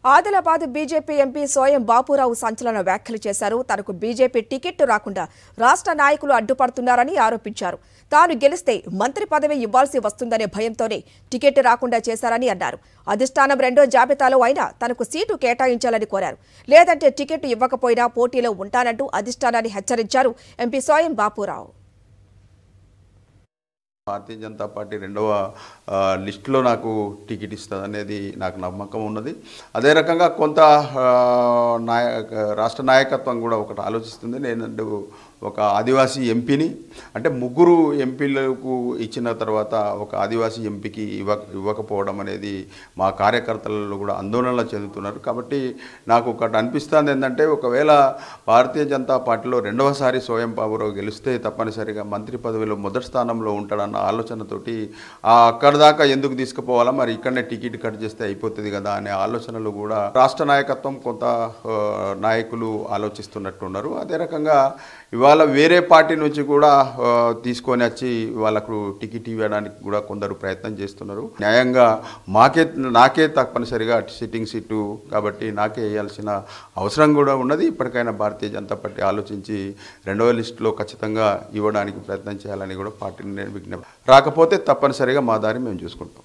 Adilabad BJP MP Soyam Bapurao సంచలన వ్యాఖ్యలు చేశారు. తనకు బీజేపీ టికెట్ రాకుండా రాష్ట్ర నాయకులు అడ్డుపడుతున్నారని ఆరోపించారు. తాను గెలిస్తే మంత్రి పదవి ఇవ్వాల్సి వస్తుందనే భయంతోనే టికెట్ రాకుండా చేశారని అన్నారు. అధిష్టానం రెండో జాబితాలో అయినా తనకు సీటు కేటాయించాలని కోరారు. లేదంటే టికెట్ ఇవ్వకపోయినా పోటీలో ఉంటానంటూ అధిష్టానాన్ని హెచ్చరించారు ఎంపీ సోయం బాపురావు. భారతీయ జనతా పార్టీ రెండవ లిస్టులో నాకు టికెట్ ఇస్తుంది అనేది నాకు నమ్మకం ఉన్నది. అదే రకంగా కొంత రాష్ట్ర నాయకత్వం కూడా ఒకటి ఆలోచిస్తుంది. నేను ఒక ఆదివాసీ ఎంపీని అంటే ముగ్గురు ఎంపీలకు ఇచ్చిన తర్వాత ఒక ఆదివాసీ ఎంపీకి ఇవ్వకపోవడం అనేది మా కార్యకర్తలలో కూడా ఆందోళన చెందుతున్నారు. కాబట్టి నాకు ఒకటి అనిపిస్తుంది ఏంటంటే, ఒకవేళ భారతీయ జనతా పార్టీలో రెండవసారి సోయం బాపురావు గెలిస్తే తప్పనిసరిగా మంత్రి పదవిలో మొదటి స్థానంలో ఉంటాడన్న ఆలోచనతోటి అక్కడ దాకా ఎందుకు తీసుకుపోవాలా, మరి ఇక్కడనే టికెట్ కట్ చేస్తే అయిపోతుంది కదా అనే ఆలోచనలు కూడా రాష్ట్ర నాయకత్వం కొంత నాయకులు ఆలోచిస్తున్నట్టున్నారు. అదే రకంగా ఇవాళ వేరే పార్టీ నుంచి కూడా తీసుకొని వచ్చి వాళ్ళకు టికెట్ ఇవ్వడానికి కూడా కొందరు ప్రయత్నం చేస్తున్నారు. న్యాయంగా నాకే తప్పనిసరిగా సిట్టింగ్ సీటు కాబట్టి నాకే వేయాల్సిన అవసరం కూడా ఉన్నది. ఇప్పటికైనా భారతీయ జనతా పార్టీ ఆలోచించి రెండవ లిస్టులో ఖచ్చితంగా ఇవ్వడానికి ప్రయత్నం చేయాలని కూడా పార్టీని నేను విజ్ఞప్తి. రాకపోతే తప్పనిసరిగా మా దారి మేము చూసుకుంటాం.